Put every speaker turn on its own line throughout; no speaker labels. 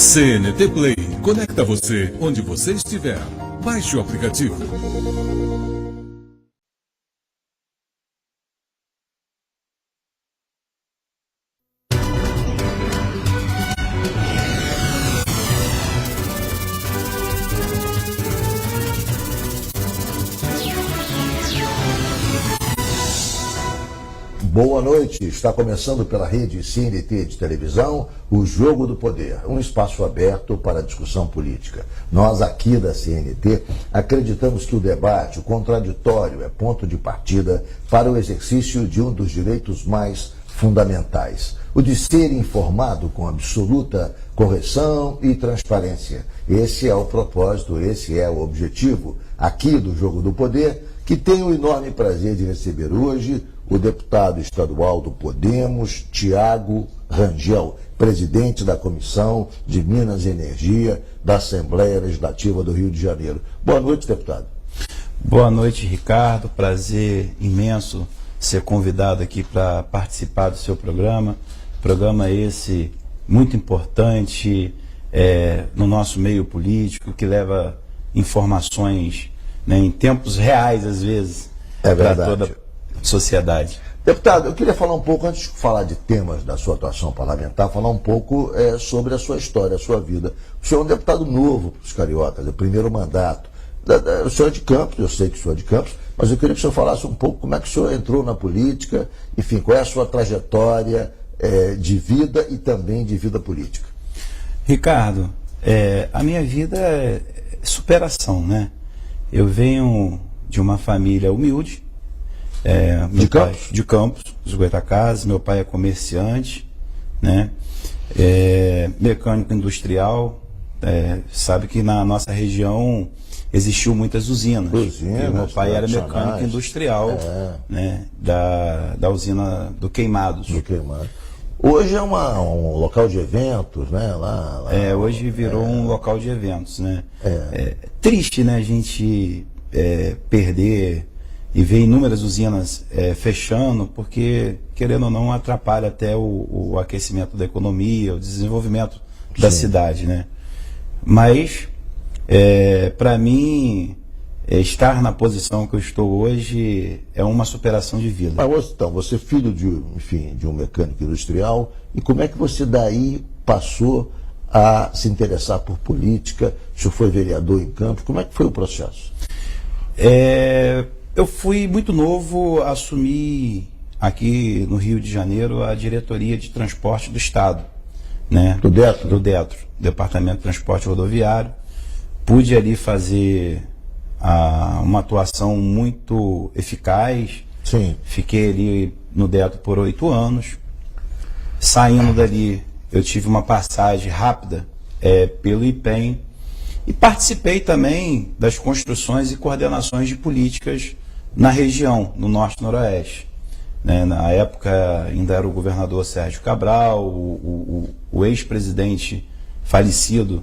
CNT Play, conecta você onde você estiver. Baixe o aplicativo.
Boa noite, está começando pela rede CNT de televisão, o Jogo do Poder, um espaço aberto para a discussão política. Nós aqui da CNT acreditamos que o debate, o contraditório, é ponto de partida para o exercício de um dos direitos mais fundamentais, o de ser informado com absoluta correção e transparência. Esse é o propósito, esse é o objetivo aqui do Jogo do Poder, que tenho o enorme prazer de receber hoje o deputado estadual do Podemos, Tiago Rangel, presidente da Comissão de Minas e Energia da Assembleia Legislativa do Rio de Janeiro. Boa noite, deputado.
Boa noite, Ricardo. Prazer imenso ser convidado aqui para participar do seu programa. Programa esse muito importante no nosso meio político, que leva informações, né, em tempos reais, às vezes, para toda a sociedade.
Deputado, eu queria falar um pouco, antes de falar de temas da sua atuação parlamentar, falar um pouco sobre a sua história, a sua vida. O senhor é um deputado novo para os cariotas, é o primeiro mandato. O senhor é de Campos, eu sei que o senhor é de Campos, mas eu queria que o senhor falasse um pouco como é que o senhor entrou na política, enfim, qual é a sua trajetória de vida e também de vida política.
Ricardo, a minha vida é superação, né? Eu venho de uma família humilde, de Campos, dos Goitacazes. Meu pai é comerciante, né? Mecânico industrial. Sabe que na nossa região existiu muitas usinas. Meu pai era mecânico industrial, né? Da usina do Queimados.
Hoje é um local de eventos, né?
Hoje virou um local de eventos, né? Triste, né, a gente perder e ver inúmeras usinas fechando, porque, querendo ou não, atrapalha até o aquecimento da economia, o desenvolvimento da cidade, né? Mas, para mim, estar na posição que eu estou hoje é uma superação de vida.
Mas, então, você é filho de um mecânico industrial, e como é que você daí passou a se interessar por política? O senhor foi vereador em Campos, como é que foi o processo?
Eu fui muito novo, assumi aqui no Rio de Janeiro a diretoria de transporte do Estado, né? Do DETRO, Departamento de Transporte Rodoviário. Pude ali fazer uma atuação muito eficaz.
Sim.
Fiquei ali no DETRO por 8 anos. Saindo dali, eu tive uma passagem rápida pelo IPEM e participei também das construções e coordenações de políticas na região, no Norte e Noroeste. Né? Na época ainda era o governador Sérgio Cabral, o ex-presidente falecido,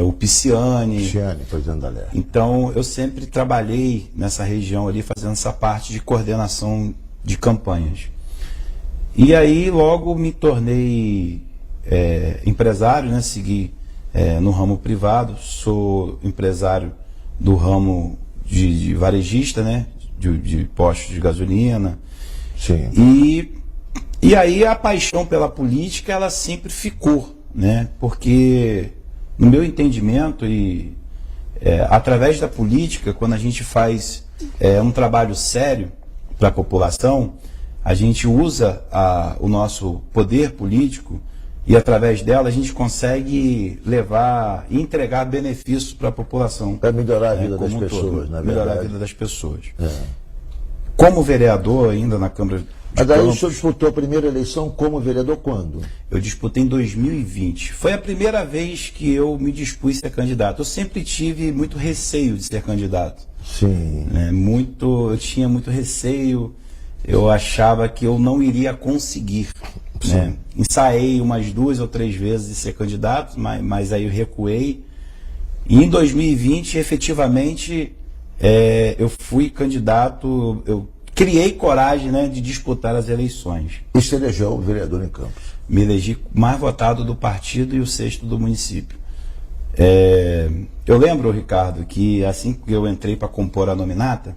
o Pisciani,
presidente da LER.
Então eu sempre trabalhei nessa região ali, fazendo essa parte de coordenação de campanhas. E aí logo me tornei empresário, né? Segui no ramo privado, sou empresário do ramo de varejista, né? De postos de gasolina.
Sim.
E aí a paixão pela política, ela sempre ficou, né? Porque, no meu entendimento, através da política, quando a gente faz um trabalho sério para a população, a gente usa o nosso poder político e, através dela, a gente consegue levar e entregar benefícios para a população.
Para melhorar a vida das pessoas, na verdade.
Melhorar a vida das pessoas. Como vereador ainda na Câmara de
Mas aí
Campos,
o senhor disputou a primeira eleição como vereador quando?
Eu disputei em 2020. Foi a primeira vez que eu me dispus a ser candidato. Eu sempre tive muito receio de ser candidato.
Sim.
Eu tinha muito receio. Eu achava que eu não iria conseguir. Né? Ensaiei umas 2 ou 3 vezes de ser candidato, mas aí eu recuei. E em 2020, efetivamente, eu fui candidato, eu criei coragem, né, de disputar as eleições.
E se elegeu vereador em Campos?
Me elegi mais votado do partido e o sexto do município. Eu lembro, Ricardo, que assim que eu entrei para compor a nominata,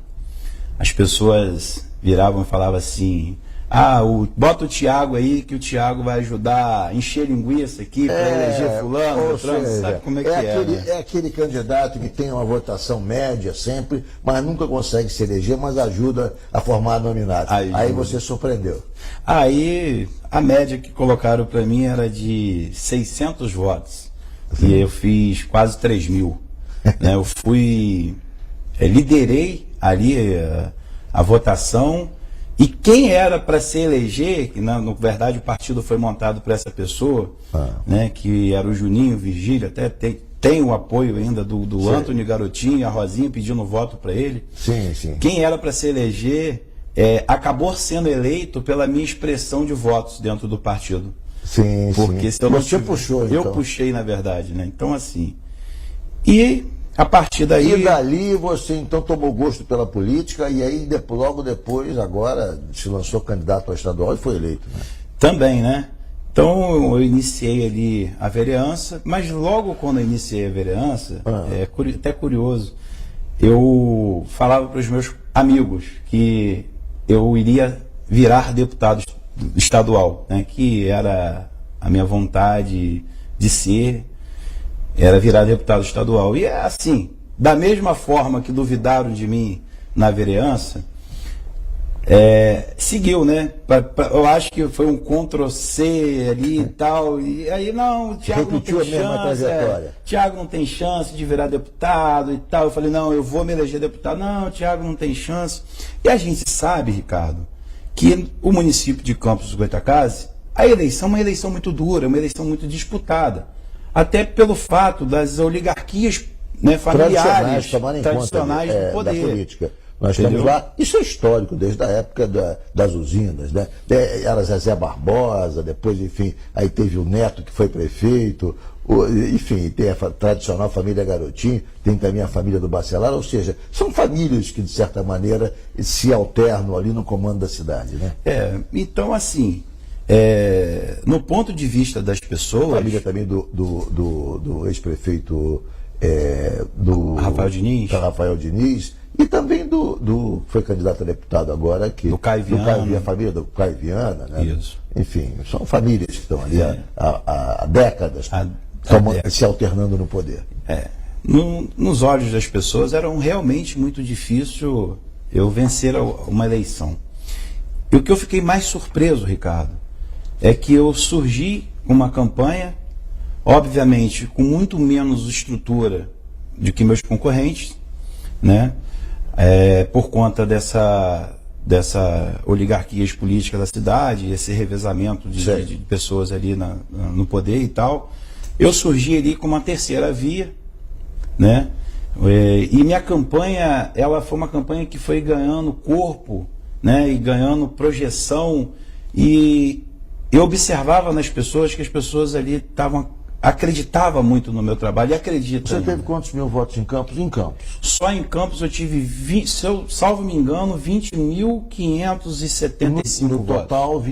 as pessoas viravam e falavam assim: bota o Thiago aí, que o Thiago vai ajudar a encher linguiça aqui para eleger fulano, sabe como é que
É aquele candidato que tem uma votação média sempre, mas nunca consegue se eleger, mas ajuda a formar a nominata. Aí você surpreendeu.
Aí a média que colocaram para mim era de 600 votos. E eu fiz quase 3.000. Né? Eu liderei ali a votação. E quem era para se eleger, que na verdade o partido foi montado por essa pessoa, né, que era o Juninho Virgílio, até tem o apoio ainda do Antônio Garotinho e a Rosinha pedindo voto para ele.
Sim, sim.
Quem era para se eleger acabou sendo eleito pela minha expressão de votos dentro do partido.
Sim,
porque
sim.
Se eu não
Você puxou, então.
Eu puxei, na verdade, né? Então, assim. E a partir daí.
E dali você então tomou gosto pela política e aí logo depois, agora, se lançou candidato ao estadual e foi eleito, né?
Também, né? Então eu iniciei ali a vereança, mas logo quando eu iniciei a vereança, até curioso, eu falava para os meus amigos que eu iria virar deputado estadual, né, que era a minha vontade de ser, era virar deputado estadual. E é assim, da mesma forma que duvidaram de mim na vereança, seguiu, né? Eu acho que foi um Ctrl+C ali e tal, e aí não, o Thiago não tem chance, Thiago não tem chance de virar deputado e tal. Eu falei, não, eu vou me eleger deputado. Não, o Thiago não tem chance. E a gente sabe, Ricardo, que o município de Campos dos Goytacazes, a eleição é uma eleição muito dura, uma eleição muito disputada, até pelo fato das oligarquias, né, familiares, tradicionais do poder.
Da política. Nós temos lá, isso é histórico, desde a época das usinas, né? Era Zezé Barbosa, depois, enfim, aí teve o neto que foi prefeito, enfim, tem a tradicional família Garotinho, tem também a família do Bacelar, ou seja, são famílias que, de certa maneira, se alternam ali no comando da cidade, né?
Então, assim, no ponto de vista das pessoas...
A família também do ex-prefeito do
Rafael Diniz,
e também foi candidato a deputado agora aqui.
Do Caio Viana.
A família do Caio Viana, né?
Isso.
Enfim, são famílias que estão ali há décadas se alternando no poder.
Nos olhos das pessoas era realmente muito difícil eu vencer uma eleição. E o que eu fiquei mais surpreso, Ricardo, é que eu surgi com uma campanha, obviamente, com muito menos estrutura do que meus concorrentes, né? Por conta dessa oligarquia política da cidade, esse revezamento de pessoas ali no poder e tal. Eu surgi ali com uma terceira via, né? E minha campanha, ela foi uma campanha que foi ganhando corpo, né? E ganhando projeção, e eu observava nas pessoas que as pessoas ali acreditavam muito no meu trabalho e acreditam.
Você teve quantos mil votos em Campos? Em Campos?
Só em Campos eu tive, se eu salvo me engano, 20.575
no
votos.
Total,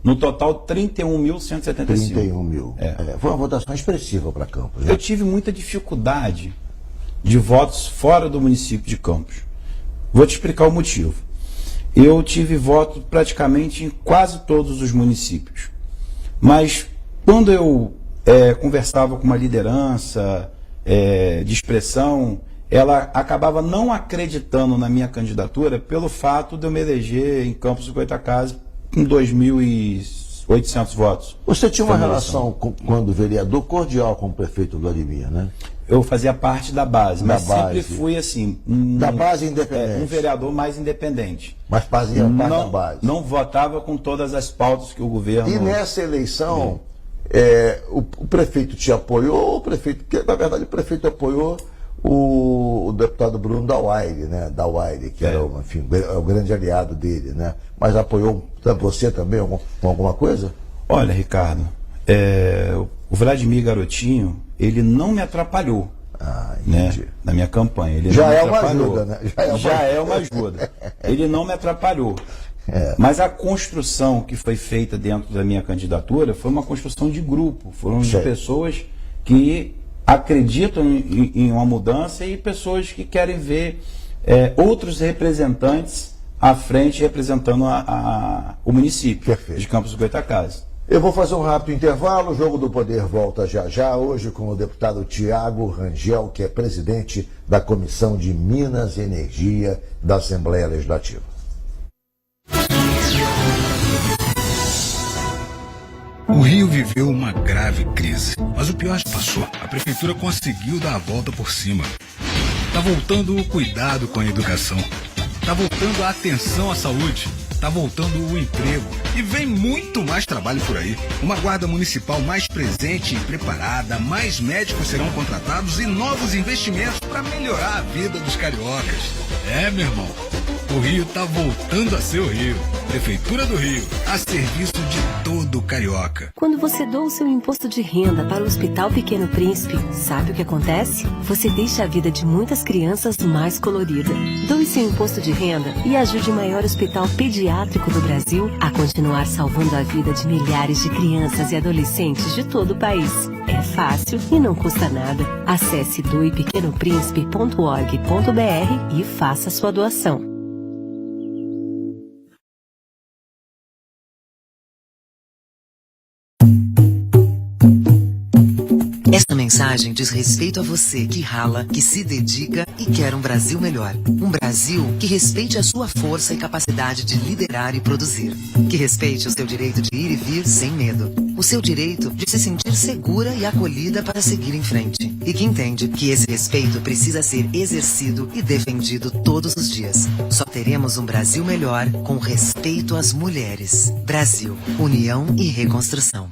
No total, 31.175.
31 mil. Foi uma votação expressiva para Campos, né?
Eu tive muita dificuldade de votos fora do município de Campos. Vou te explicar o motivo. Eu tive voto praticamente em quase todos os municípios. Mas quando eu conversava com uma liderança de expressão, ela acabava não acreditando na minha candidatura pelo fato de eu me eleger em Campos dos Goytacazes com 2.800 votos.
Você tinha uma relação, quando vereador, cordial com o prefeito Vladimir, né?
Eu fazia parte da base, mas sempre fui assim...
Da base independente.
Um vereador mais independente.
Mas fazia parte da base.
Não votava com todas as pautas que o governo...
E nessa eleição... o prefeito te apoiou, porque na verdade o prefeito apoiou o deputado Bruno Dauaire, né? Dauaire, que era enfim, o grande aliado dele, né? Mas apoiou você também com alguma coisa?
Olha, Ricardo, o Vladimir Garotinho, ele não me atrapalhou, né? Na minha campanha. Ele
já
não
é
me
uma
atrapalhou.
ajuda, né?
Já é uma ajuda. Ele não me atrapalhou. Mas a construção que foi feita dentro da minha candidatura foi uma construção de grupo, foram de pessoas que acreditam em uma mudança e pessoas que querem ver outros representantes à frente representando o município de Campos dos Goytacazes.
Eu vou fazer um rápido intervalo, o Jogo do Poder volta já já, hoje com o deputado Tiago Rangel, que é presidente da Comissão de Minas e Energia da Assembleia Legislativa.
O Rio viveu uma grave crise, mas o pior já passou. A prefeitura conseguiu dar a volta por cima. Tá voltando o cuidado com a educação. Tá voltando a atenção à saúde. Tá voltando o emprego. E vem muito mais trabalho por aí. Uma guarda municipal mais presente e preparada, mais médicos serão contratados e novos investimentos para melhorar a vida dos cariocas. Meu irmão, o Rio tá voltando a ser o Rio. Prefeitura do Rio, a serviço de todo carioca.
Quando você doa o seu imposto de renda para o Hospital Pequeno Príncipe, sabe o que acontece? Você deixa a vida de muitas crianças mais colorida. Doe seu imposto de renda e ajude o maior hospital pediátrico do Brasil a continuar salvando a vida de milhares de crianças e adolescentes de todo o país. É fácil e não custa nada. Acesse doepequenopríncipe.org.br e faça sua doação.
Esta mensagem diz respeito a você que rala, que se dedica e quer um Brasil melhor. Um Brasil que respeite a sua força e capacidade de liderar e produzir. Que respeite o seu direito de ir e vir sem medo. O seu direito de se sentir segura e acolhida para seguir em frente. E que entende que esse respeito precisa ser exercido e defendido todos os dias. Só teremos um Brasil melhor com respeito às mulheres. Brasil, união e reconstrução.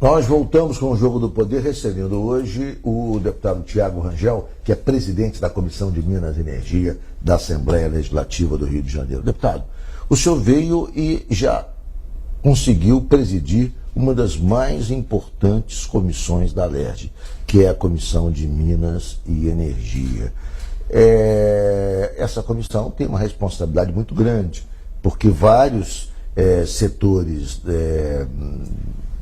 Nós voltamos com o Jogo do Poder, recebendo hoje o deputado Tiago Rangel, que é presidente da Comissão de Minas e Energia da Assembleia Legislativa do Rio de Janeiro. Deputado, o senhor veio e já conseguiu presidir uma das mais importantes comissões da LERJ, que é a Comissão de Minas e Energia. Essa comissão tem uma responsabilidade muito grande, porque vários setores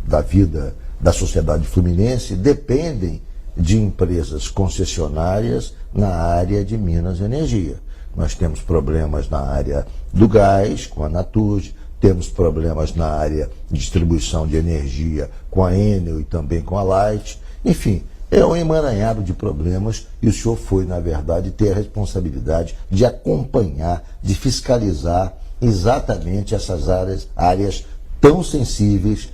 da vida da sociedade fluminense dependem de empresas concessionárias na área de Minas e Energia. Nós temos problemas na área do gás, com a Naturgy, temos problemas na área de distribuição de energia com a Enel e também com a Light. Enfim, é um emaranhado de problemas e o senhor foi, na verdade, ter a responsabilidade de acompanhar, de fiscalizar exatamente essas áreas tão sensíveis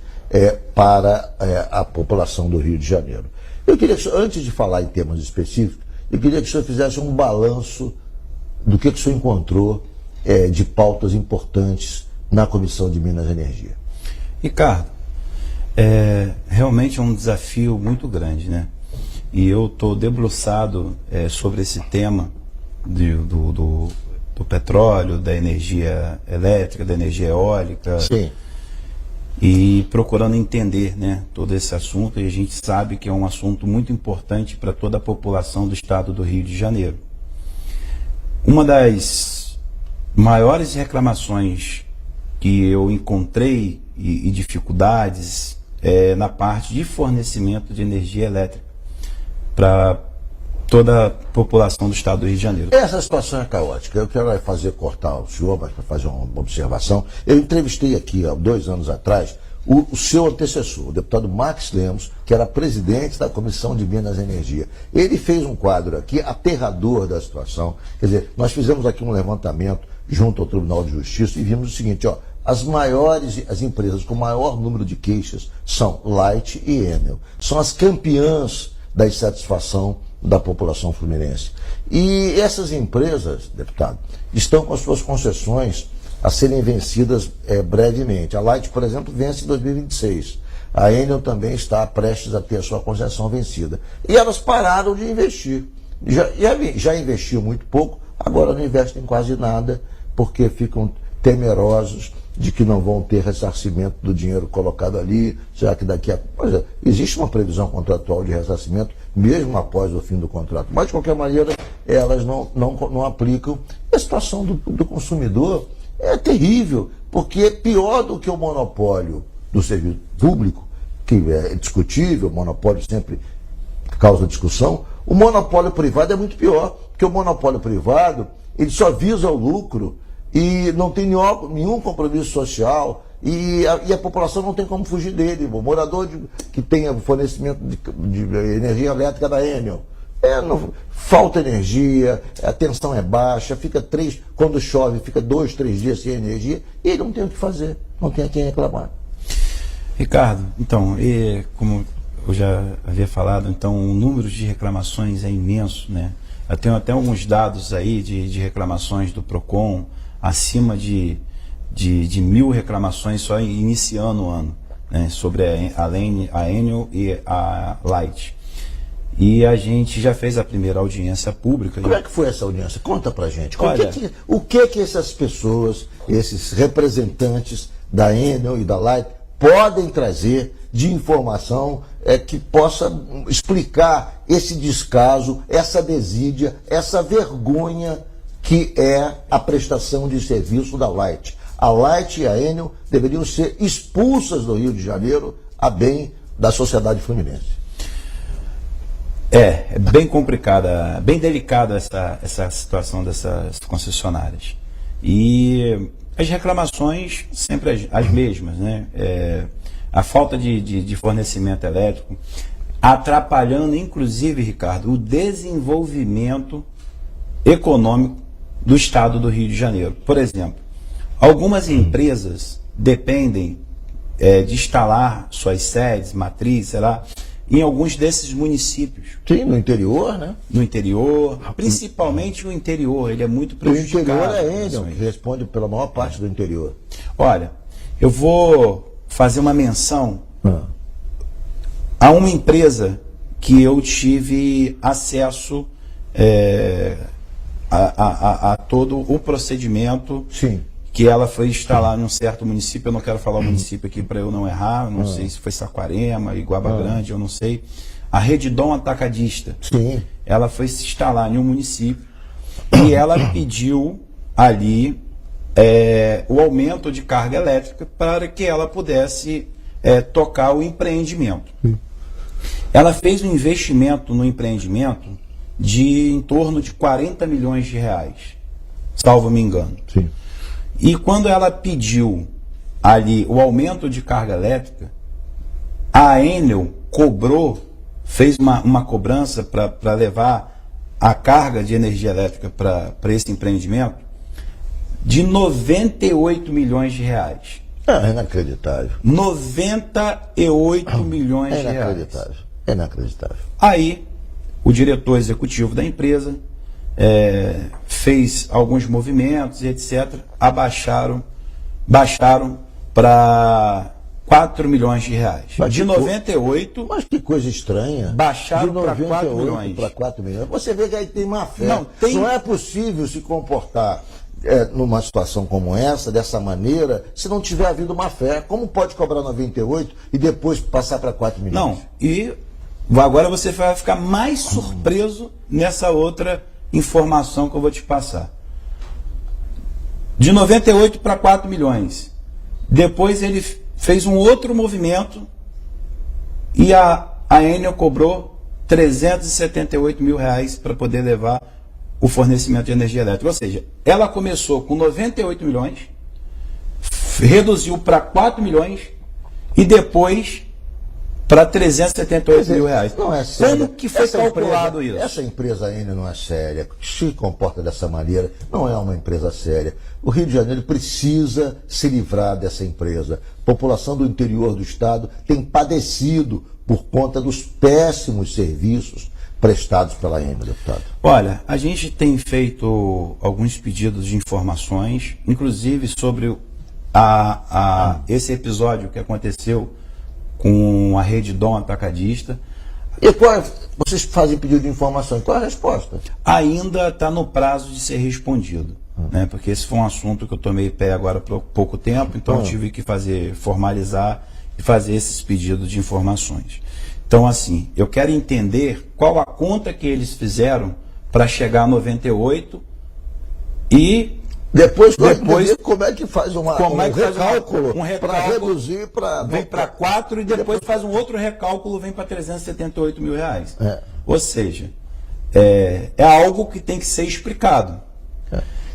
para a população do Rio de Janeiro. Eu queria que o senhor, antes de falar em termos específicos, eu queria que o senhor fizesse um balanço do que o senhor encontrou de pautas importantes na Comissão de Minas e Energia.
Ricardo, realmente é um desafio muito grande, né? E eu estou debruçado sobre esse tema do petróleo, da energia elétrica, da energia eólica.
Sim.
E procurando entender, né, todo esse assunto, e a gente sabe que é um assunto muito importante para toda a população do estado do Rio de Janeiro. Uma das maiores reclamações que eu encontrei e dificuldades é na parte de fornecimento de energia elétrica para toda a população do estado do Rio de Janeiro.
Essa situação é caótica. Eu quero cortar o senhor, mas para fazer uma observação. Eu entrevistei aqui, há 2 anos atrás, o seu antecessor, o deputado Max Lemos, que era presidente da Comissão de Minas e Energia. Ele fez um quadro aqui aterrador da situação. Quer dizer, nós fizemos aqui um levantamento junto ao Tribunal de Justiça e vimos o seguinte, as empresas com maior número de queixas são Light e Enel. São as campeãs da insatisfação da população fluminense. E essas empresas, deputado, estão com as suas concessões a serem vencidas brevemente. A Light, por exemplo, vence em 2026. A Enel também está prestes a ter a sua concessão vencida. E elas pararam de investir. Já investiam muito pouco, agora não investem quase nada, porque ficam temerosos de que não vão ter ressarcimento do dinheiro colocado ali, já que daqui a... Mas, existe uma previsão contratual de ressarcimento, mesmo após o fim do contrato. Mas, de qualquer maneira, elas não aplicam. A situação do consumidor é terrível, porque é pior do que o monopólio do serviço público, que é discutível, o monopólio sempre causa discussão. O monopólio privado é muito pior, porque o monopólio privado ele só visa o lucro e não tem nenhum compromisso social e a população não tem como fugir dele. O morador que tenha fornecimento de energia elétrica da Enel, falta energia, a tensão é baixa, quando chove, fica 2, 3 dias sem energia e ele não tem o que fazer, não tem a quem reclamar.
Ricardo, então, como eu já havia falado, então o número de reclamações é imenso, né? Eu tenho até alguns dados aí de reclamações do PROCON, acima de 1.000 reclamações só iniciando o ano, né? Sobre a Enel e a Light. E a gente já fez a primeira audiência pública.
Como é que foi essa audiência? Conta pra gente.
Olha,
O que essas pessoas, esses representantes da Enel e da Light, podem trazer de informação que possa explicar esse descaso, essa desídia, essa vergonha que é a prestação de serviço da Light. A Light e a Enel deveriam ser expulsas do Rio de Janeiro a bem da sociedade fluminense.
É bem complicada, bem delicada essa situação dessas concessionárias. E as reclamações sempre as mesmas, né? A falta de fornecimento elétrico, atrapalhando, inclusive, Ricardo, o desenvolvimento econômico do estado do Rio de Janeiro. Por exemplo, algumas empresas dependem de instalar suas sedes, matrizes, sei lá, em alguns desses municípios.
Sim, no interior, né?
No interior, principalmente o interior, ele é muito prejudicado.
O interior é Enel, que responde pela maior parte do interior.
Olha, eu vou fazer uma menção a uma empresa que eu tive acesso a todo o procedimento.
Sim.
Que ela foi instalar em um certo município, eu não quero falar o município aqui para eu não errar, eu não sei se foi Saquarema, Iguaba Grande, eu não sei. A Redidom Atacadista.
Sim.
Ela foi se instalar em um município e ela pediu ali o aumento de carga elétrica para que ela pudesse tocar o empreendimento. Ela fez um investimento no empreendimento de em torno de 40 milhões de reais, salvo me engano.
Sim.
E quando ela pediu ali o aumento de carga elétrica, a Enel fez uma cobrança para levar a carga de energia elétrica para esse empreendimento de 98 milhões de reais.
É inacreditável.
98 milhões de reais.
Inacreditável. É inacreditável.
Aí, o diretor executivo da empresa fez alguns movimentos e etc. Baixaram para 4 milhões de reais. De 98...
Mas que coisa estranha.
Baixaram para 4 milhões.
Para 4 milhões. Você vê que aí tem má fé.
Não
é possível se comportar numa situação como essa, dessa maneira, se não tiver havido má fé. Como pode cobrar 98 e depois passar para 4 milhões?
Não, e agora você vai ficar mais surpreso nessa outra informação que eu vou te passar. De 98 para 4 milhões. Depois ele fez um outro movimento e a Enel cobrou 378 mil reais para poder levar o fornecimento de energia elétrica. Ou seja, ela começou com 98 milhões, reduziu para 4 milhões e depois para 378 mil reais.
Não é sério.
Como que foi calculado isso?
Essa empresa ainda não é séria, se comporta dessa maneira, não é uma empresa séria. O Rio de Janeiro precisa se livrar dessa empresa. A população do interior do estado tem padecido por conta dos péssimos serviços prestados pela Enel, deputado.
Olha, a gente tem feito alguns pedidos de informações, inclusive sobre esse episódio que aconteceu com a Redidom Atacadista.
E vocês fazem pedido de informação, qual é a resposta?
Ainda está no prazo de ser respondido. né? Porque esse foi um assunto que eu tomei pé agora por pouco tempo, então eu tive que formalizar e fazer esses pedidos de informações. Então, assim, eu quero entender qual a conta que eles fizeram para chegar a 98 e
depois como é que faz um recálculo
para
reduzir
vem para 4 e depois faz um outro recálculo, vem para 378 mil reais. Ou seja, é algo que tem que ser explicado.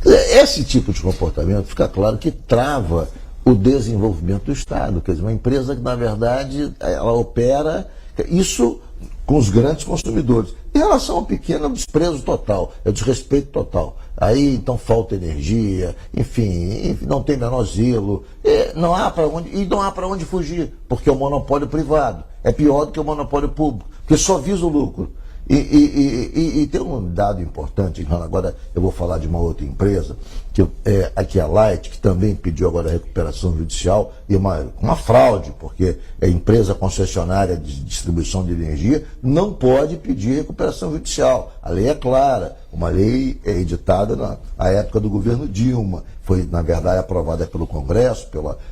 Esse tipo de comportamento, fica claro que trava o desenvolvimento do Estado. Quer dizer, uma empresa que, na verdade, ela opera isso com os grandes consumidores. Em relação ao pequeno, é um desprezo total, é um desrespeito total. Aí, então, falta energia, enfim, não tem menor zelo, não há para onde fugir, porque é o monopólio privado. É pior do que o monopólio público, porque só visa o lucro. E tem um dado importante, agora eu vou falar de uma outra empresa, aqui a Light, que também pediu agora a recuperação judicial, e uma fraude, porque a empresa concessionária de distribuição de energia não pode pedir recuperação judicial. A lei é clara, uma lei editada na época do governo Dilma, foi, na verdade, aprovada pelo Congresso,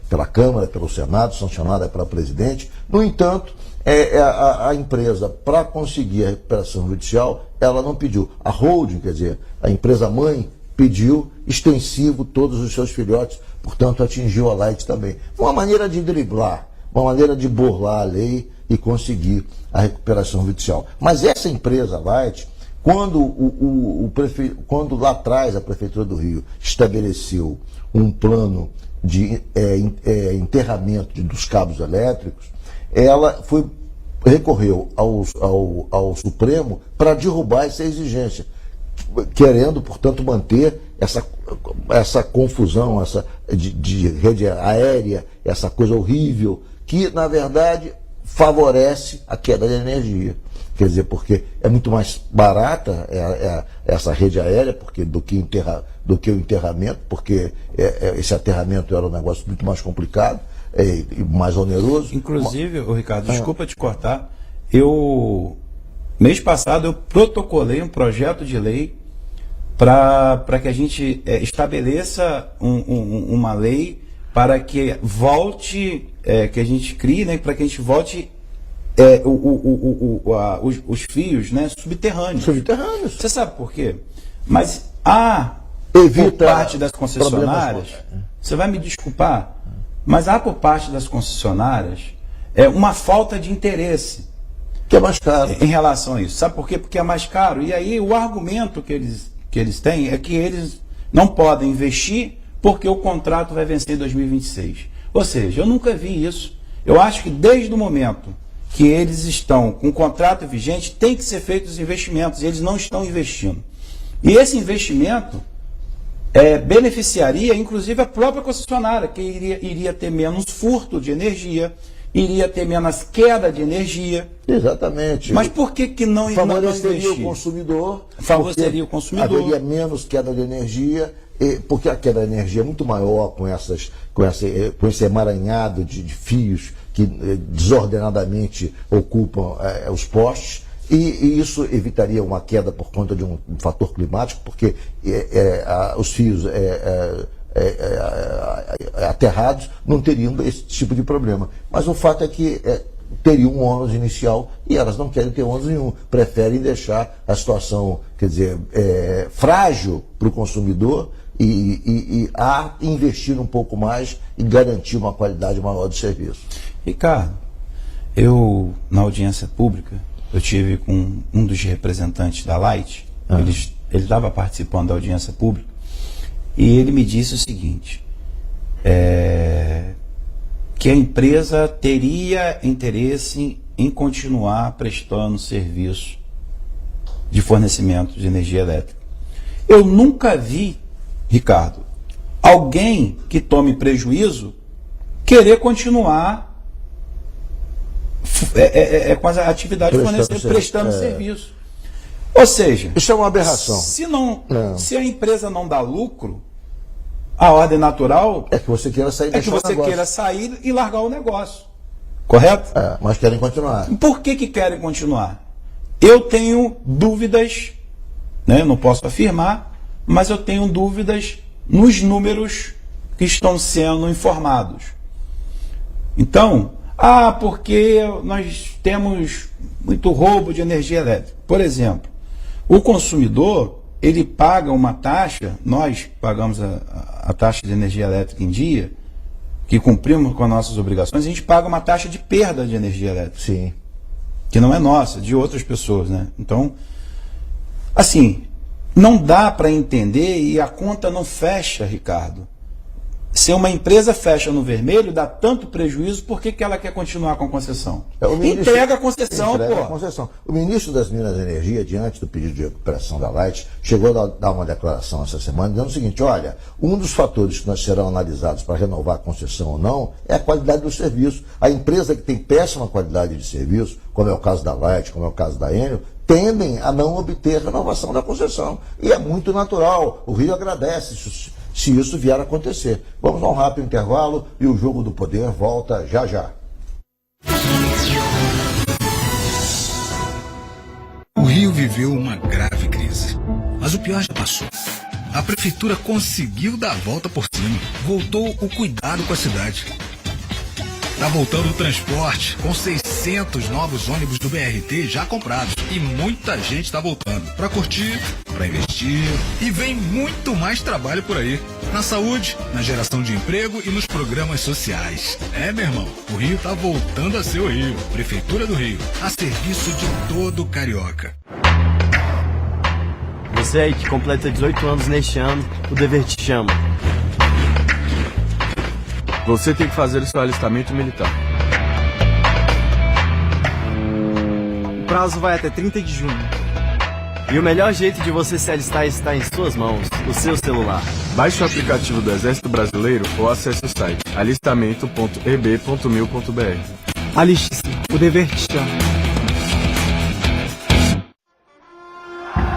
pela Câmara, pelo Senado, sancionada pela presidente. No entanto, a empresa, para conseguir a recuperação judicial, ela não pediu. A holding, quer dizer, a empresa-mãe, pediu extensivo todos os seus filhotes, portanto atingiu a Light também. Uma maneira de driblar, uma maneira de burlar a lei e conseguir a recuperação judicial. Mas essa empresa, Light, quando lá atrás a Prefeitura do Rio estabeleceu um plano de enterramento dos cabos elétricos, ela recorreu ao Supremo para derrubar essa exigência, querendo, portanto, manter essa confusão, de rede aérea, essa coisa horrível, que, na verdade, favorece a queda de energia. Quer dizer, porque é muito mais barata essa rede aérea do que o enterramento, porque esse aterramento era um negócio muito mais complicado e mais oneroso.
Inclusive, Ricardo, desculpa te cortar, mês passado eu protocolei um projeto de lei para que a gente estabeleça uma lei para que volte, que a gente crie, né, para que a gente volte os fios, né, subterrâneos. Você sabe por quê? Mas por parte das concessionárias, você vai me desculpar, mas há por parte das concessionárias uma falta de interesse.
Que é mais caro.
Em relação a isso. Sabe por quê? Porque é mais caro. E aí o argumento que eles têm é que eles não podem investir porque o contrato vai vencer em 2026. Ou seja, eu nunca vi isso. Eu acho que desde o momento que eles estão com o contrato vigente, tem que ser feitos os investimentos, e eles não estão investindo. E esse investimento beneficiaria, inclusive, a própria concessionária, que iria ter menos furto de energia, iria ter menos queda de energia.
Exatamente.
Mas por que não investir?
Favoreceria o consumidor.
Favoreceria o consumidor.
Haveria menos queda de energia, porque a queda de energia é muito maior com esse emaranhado de fios que desordenadamente ocupam os postes, e isso evitaria uma queda por conta de um fator climático, porque os fios aterrados não teriam esse tipo de problema. Mas o fato é que teria um ônus inicial, e elas não querem ter ônus nenhum, preferem deixar a situação, quer dizer, frágil para o consumidor e investir um pouco mais e garantir uma qualidade maior do serviço.
Ricardo, na audiência pública, eu tive com um dos representantes da Light, ele estava participando da audiência pública, e ele me disse o seguinte, que a empresa teria interesse em continuar prestando serviço de fornecimento de energia elétrica. Eu nunca vi, Ricardo, alguém que tome prejuízo querer continuar com a atividade prestando serviço. Ou seja,
isso é uma aberração.
Se a empresa não dá lucro, a ordem natural
é que você queira
sair, e largar o negócio. Correto?
Mas querem continuar.
Por que querem continuar? Eu tenho dúvidas, né, não posso afirmar, mas eu tenho dúvidas nos números que estão sendo informados. Então, porque nós temos muito roubo de energia elétrica. Por exemplo, o consumidor, ele paga uma taxa, nós pagamos a taxa de energia elétrica em dia, que cumprimos com as nossas obrigações, a gente paga uma taxa de perda de energia elétrica.
Sim.
Que não é nossa, de outras pessoas, né? Então, assim, não dá para entender e a conta não fecha, Ricardo. Se uma empresa fecha no vermelho, dá tanto prejuízo, por que ela quer continuar com a concessão? Entrega a concessão,
entrega a concessão. O ministro das Minas e Energia, diante do pedido de recuperação da Light, chegou a dar uma declaração essa semana, dizendo o seguinte: olha, um dos fatores que nós serão analisados para renovar a concessão ou não é a qualidade do serviço. A empresa que tem péssima qualidade de serviço, como é o caso da Light, como é o caso da Enel, tendem a não obter renovação da concessão. E é muito natural. O Rio agradece se isso vier a acontecer. Vamos a um rápido intervalo e o Jogo do Poder volta já já.
O Rio viveu uma grave crise, mas o pior já passou. A prefeitura conseguiu dar a volta por cima, voltou o cuidado com a cidade. Tá voltando o transporte, com 600 novos ônibus do BRT já comprados. E muita gente tá voltando para curtir, para investir. E vem muito mais trabalho por aí. Na saúde, na geração de emprego e nos programas sociais. É, meu irmão, o Rio tá voltando a ser o Rio. Prefeitura do Rio, a serviço de todo carioca.
Você aí que completa 18 anos neste ano, o dever te chama.
Você tem que fazer o seu alistamento militar.
O prazo vai até 30 de junho. E o melhor jeito de você se alistar está em suas mãos, o seu celular.
Baixe o aplicativo do Exército Brasileiro ou acesse o site alistamento.eb.mil.br.
Aliste-se, o dever te chama.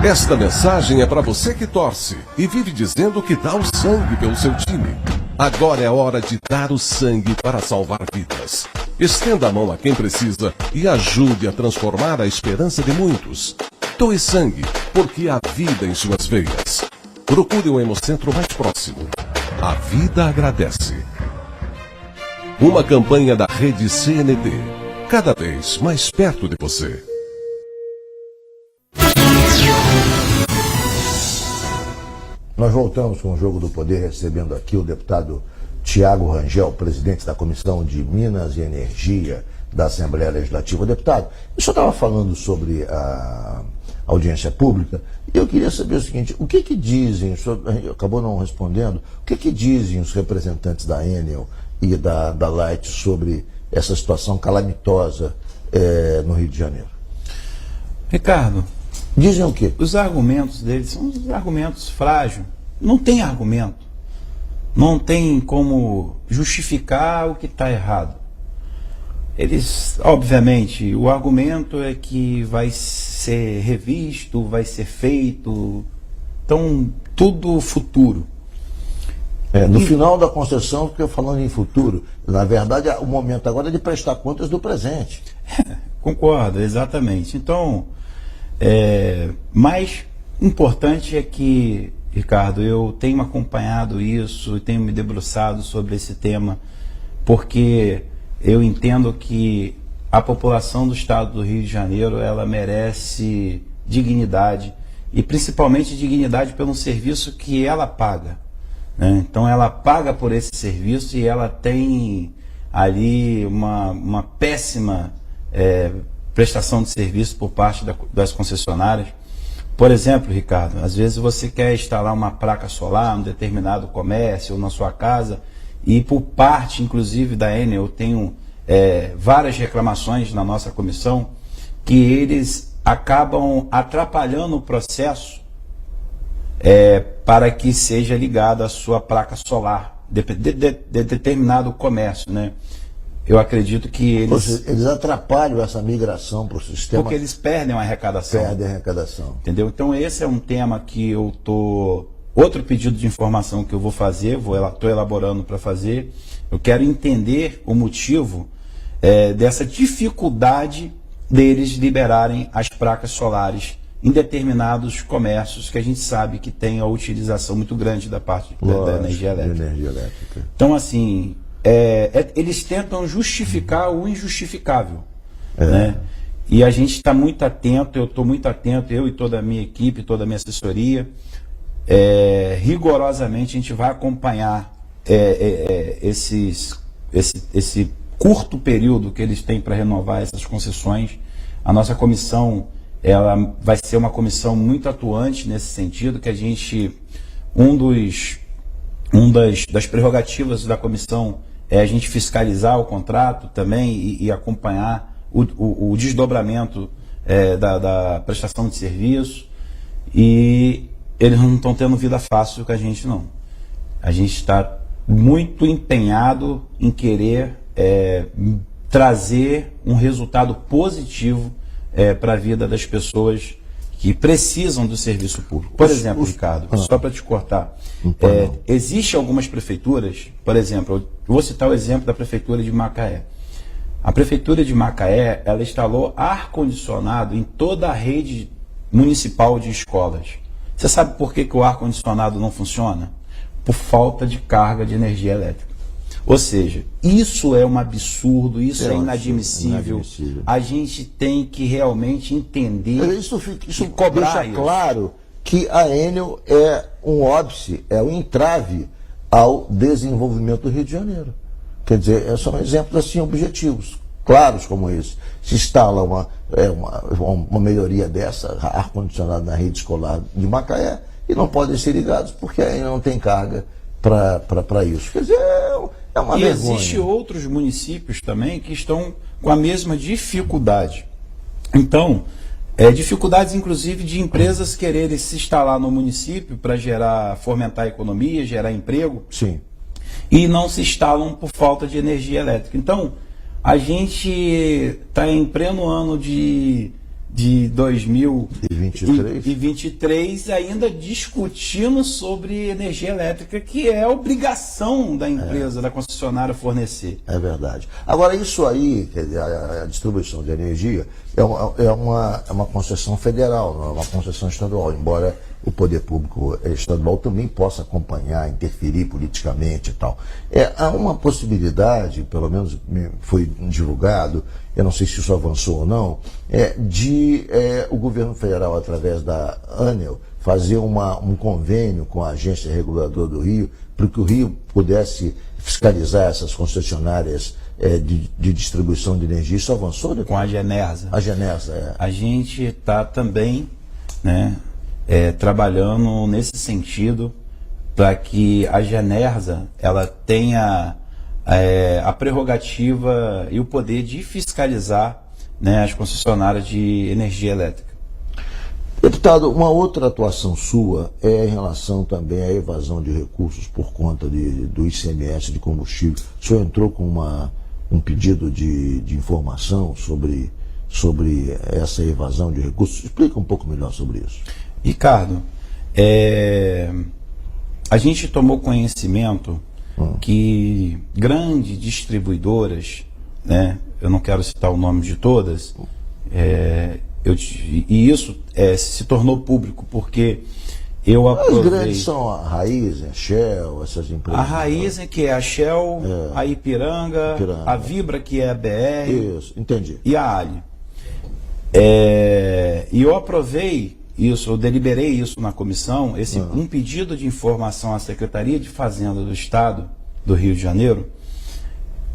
Esta mensagem é para você que torce e vive dizendo que dá o sangue pelo seu time. Agora é hora de dar o sangue para salvar vidas. Estenda a mão a quem precisa e ajude a transformar a esperança de muitos. Doe sangue, porque há vida em suas veias. Procure o Hemocentro mais próximo. A vida agradece. Uma campanha da rede CNT. Cada vez mais perto de você.
Nós voltamos com o Jogo do Poder, recebendo aqui o deputado Tiago Rangel, presidente da Comissão de Minas e Energia da Assembleia Legislativa. Deputado, o senhor estava falando sobre a audiência pública e eu queria saber o seguinte: o que dizem, o senhor acabou não respondendo, o que dizem os representantes da Enel e da Light sobre essa situação calamitosa no Rio de Janeiro?
Ricardo,
dizem o quê?
Os argumentos deles são os argumentos frágeis. Não tem argumento. Não tem como justificar o que está errado. Eles, obviamente, o argumento é que vai ser revisto, vai ser feito. Então, tudo futuro.
No final da concessão, porque falando em futuro, na verdade, o momento agora é de prestar contas do presente.
Concordo, exatamente. Então, mais importante é que, Ricardo, eu tenho acompanhado isso, tenho me debruçado sobre esse tema, porque eu entendo que a população do estado do Rio de Janeiro, ela merece dignidade, e principalmente dignidade pelo serviço que ela paga, né? Então ela paga por esse serviço e ela tem ali uma péssima prestação de serviço por parte das concessionárias. Por exemplo, Ricardo, às vezes você quer instalar uma placa solar em um determinado comércio ou na sua casa, e por parte, inclusive, da Enel, eu tenho várias reclamações na nossa comissão, que eles acabam atrapalhando o processo para que seja ligada a sua placa solar de determinado comércio, né? Eu acredito que
eles atrapalham essa migração para o sistema.
Porque eles perdem a arrecadação.
Perdem a arrecadação.
Entendeu? Então esse é um tema que eu estou... Outro pedido de informação que eu vou fazer, estou elaborando para fazer. Eu quero entender o motivo dessa dificuldade deles liberarem as placas solares em determinados comércios que a gente sabe que tem a utilização muito grande da parte da energia elétrica. Então, assim, eles tentam justificar o injustificável, né? E a gente está muito atento, eu estou muito atento, eu e toda a minha equipe, toda a minha assessoria, rigorosamente a gente vai acompanhar esse curto período que eles têm para renovar essas concessões. A nossa comissão, ela vai ser uma comissão muito atuante nesse sentido, que a gente, das prerrogativas da comissão é a gente fiscalizar o contrato também e acompanhar o desdobramento da prestação de serviço, e eles não estão tendo vida fácil com a gente, não. A gente está muito empenhado em querer trazer um resultado positivo para a vida das pessoas que precisam do serviço público. Por exemplo, Ricardo, só para te cortar, existem algumas prefeituras, por exemplo, eu vou citar o exemplo da prefeitura de Macaé. A prefeitura de Macaé, ela instalou ar-condicionado em toda a rede municipal de escolas. Você sabe por que o ar-condicionado não funciona? Por falta de carga de energia elétrica. Ou seja, isso é um absurdo, isso é inadmissível. A gente tem que realmente entender
isso
e cobrar
deixa claro que a Enel é um óbice, é um entrave ao desenvolvimento do Rio de Janeiro. Quer dizer, são exemplos assim objetivos, claros como esse. Se instala uma melhoria dessa, ar-condicionado na rede escolar de Macaé, e não podem ser ligados porque ainda não tem carga para isso. Quer dizer, é uma vergonha.
E existem outros municípios também que estão com a mesma dificuldade. Então, dificuldades inclusive de empresas quererem se instalar no município para fomentar a economia, gerar emprego.
Sim.
E não se instalam por falta de energia elétrica. Então, a gente está em pleno ano de 2023 ainda discutindo sobre energia elétrica, que é a obrigação da empresa, da concessionária fornecer.
É verdade. Agora, isso aí, a distribuição de energia, é uma concessão federal, não é uma concessão estadual, embora o poder público estadual também possa acompanhar, interferir politicamente e tal. Há uma possibilidade, pelo menos foi divulgado, eu não sei se isso avançou ou não, de o governo federal, através da ANEEL, fazer um convênio com a Agência Reguladora do Rio, para que o Rio pudesse fiscalizar essas concessionárias de distribuição de energia. Isso avançou?
Com a Genersa.
A Genersa,
A gente está também, né, trabalhando nesse sentido, para que a Genersa ela tenha a prerrogativa e o poder de fiscalizar, né, as concessionárias de energia elétrica.
Deputado, uma outra atuação sua é em relação também à evasão de recursos por conta do ICMS de combustível. O senhor entrou com um pedido de informação sobre essa evasão de recursos. Explica um pouco melhor sobre isso.
Ricardo, a gente tomou conhecimento que grandes distribuidoras, né, eu não quero citar o nome de todas, e isso se tornou público porque eu aprovei.
As grandes são a Raízen, a Shell, essas empresas.
A Raízen, que é a Shell, a Ipiranga, a Vibra, que é a BR.
Isso, entendi.
E a Ali. E eu aprovei isso, eu deliberei isso na comissão, um pedido de informação à Secretaria de Fazenda do Estado do Rio de Janeiro,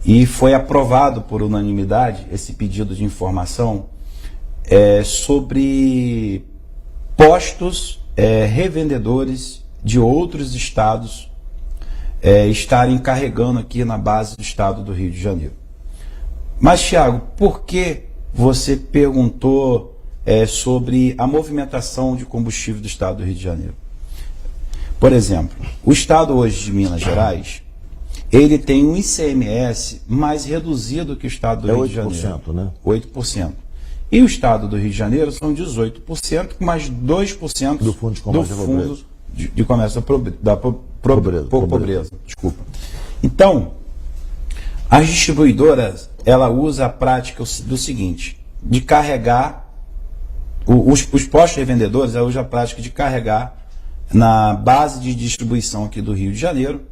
e foi aprovado por unanimidade esse pedido de informação sobre postos revendedores de outros estados estarem carregando aqui na base do Estado do Rio de Janeiro. Mas, Thiago, por que você perguntou sobre a movimentação de combustível do Estado do Rio de Janeiro? Por exemplo, o Estado hoje de Minas Gerais, ele tem um ICMS mais reduzido que o Estado do Rio de Janeiro.
8%, né?
8%. E o Estado do Rio de Janeiro são 18%, mais 2%
do Fundo de Comércio
de Comércio da Pobreza. Desculpa. Então, as distribuidoras, ela usa a prática do seguinte, de carregar os postos revendedores é hoje a prática de carregar na base de distribuição aqui do Rio de Janeiro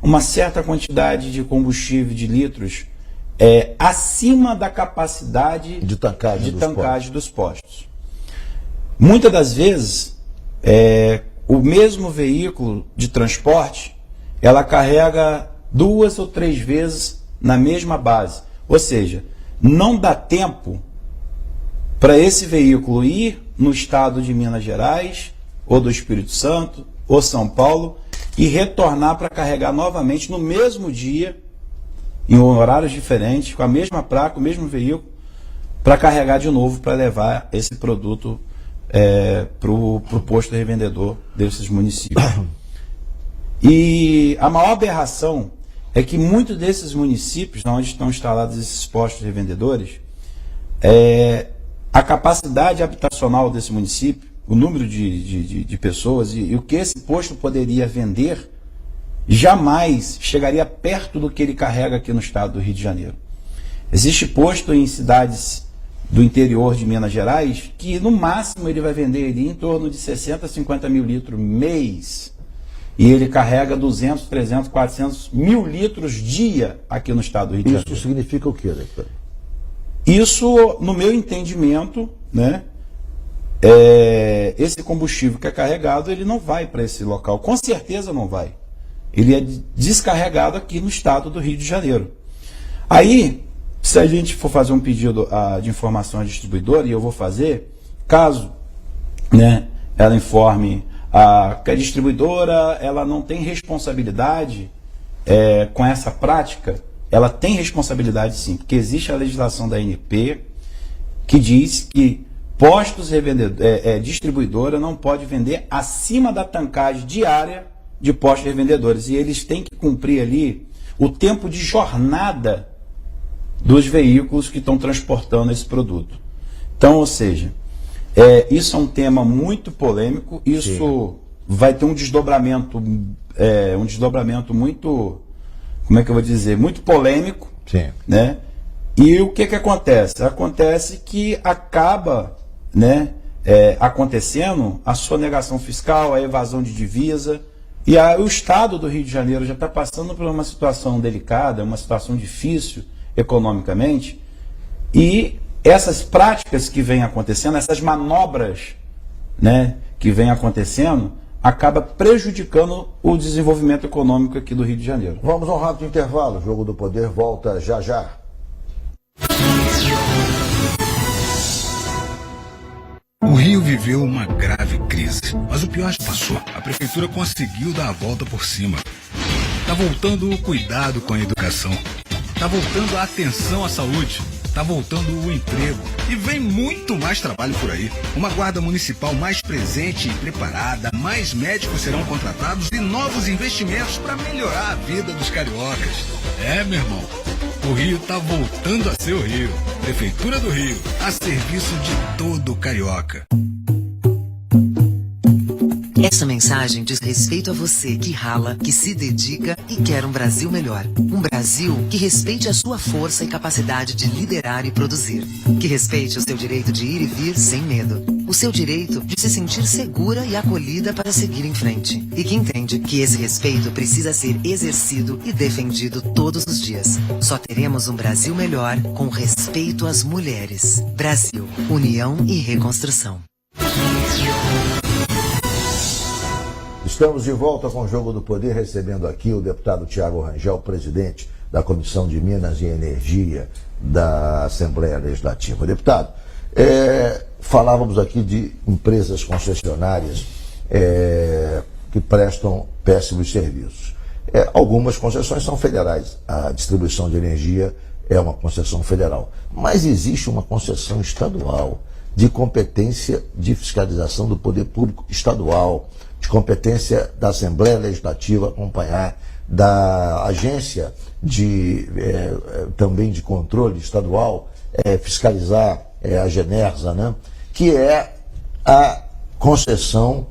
uma certa quantidade de combustível de litros acima da capacidade
de tancagem
dos postos. Muitas das vezes, o mesmo veículo de transporte, ela carrega 2 ou 3 vezes na mesma base. Ou seja, não dá tempo para esse veículo ir no estado de Minas Gerais, ou do Espírito Santo, ou São Paulo, e retornar para carregar novamente no mesmo dia, em horários diferentes, com a mesma placa, o mesmo veículo, para carregar de novo, para levar esse produto para o posto revendedor desses municípios. E a maior aberração é que muitos desses municípios, onde estão instalados esses postos revendedores, a capacidade habitacional desse município, o número de pessoas e o que esse posto poderia vender, jamais chegaria perto do que ele carrega aqui no estado do Rio de Janeiro. Existe posto em cidades do interior de Minas Gerais que no máximo ele vai vender ali em torno de 60, 50 mil litros mês. E ele carrega 200, 300, 400 mil litros dia aqui no estado do Rio de Janeiro.
Isso significa o quê, doutor?
Isso, no meu entendimento, né, esse combustível que é carregado, ele não vai para esse local. Com certeza não vai. Ele é descarregado aqui no estado do Rio de Janeiro. Aí, se a gente for fazer um pedido de informação à distribuidora, e eu vou fazer, caso, né, ela informe que a distribuidora ela não tem responsabilidade com essa prática, ela tem responsabilidade sim, porque existe a legislação da ANP que diz que postos revendedores, distribuidora não pode vender acima da tancagem diária de postos revendedores, e eles têm que cumprir ali o tempo de jornada dos veículos que estão transportando esse produto. Então, ou seja, isso é um tema muito polêmico, isso sim, vai ter um desdobramento muito, como é que eu vou dizer, muito polêmico,
sim,
né? E o que acontece? Acontece que acaba, né, acontecendo a sonegação fiscal, a evasão de divisa, e o estado do Rio de Janeiro já está passando por uma situação delicada, uma situação difícil economicamente, e essas práticas que vêm acontecendo, essas manobras, né, que vêm acontecendo, acaba prejudicando o desenvolvimento econômico aqui do Rio de Janeiro.
Vamos a um rápido intervalo. O Jogo do Poder volta já já.
O Rio viveu uma grave crise, mas o pior já passou. A prefeitura conseguiu dar a volta por cima. Tá voltando o cuidado com a educação. Tá voltando a atenção à saúde. Tá voltando o emprego. E vem muito mais trabalho por aí. Uma guarda municipal mais presente e preparada, mais médicos serão contratados e novos investimentos para melhorar a vida dos cariocas. Meu irmão, o Rio tá voltando a ser o Rio. Prefeitura do Rio, a serviço de todo carioca.
Essa mensagem diz respeito a você que rala, que se dedica e quer um Brasil melhor. Um Brasil que respeite a sua força e capacidade de liderar e produzir. Que respeite o seu direito de ir e vir sem medo. O seu direito de se sentir segura e acolhida para seguir em frente. E que entende que esse respeito precisa ser exercido e defendido todos os dias. Só teremos um Brasil melhor com respeito às mulheres. Brasil, união e reconstrução.
Estamos de volta com o Jogo do Poder, recebendo aqui o deputado Tiago Rangel, presidente da Comissão de Minas e Energia da Assembleia Legislativa. Deputado, falávamos aqui de empresas concessionárias que prestam péssimos serviços. Algumas concessões são federais, a distribuição de energia é uma concessão federal, mas existe uma concessão estadual de competência de fiscalização do poder público estadual, de competência da Assembleia Legislativa acompanhar, da agência também de controle estadual, fiscalizar a Genersa, né? Que é a concessão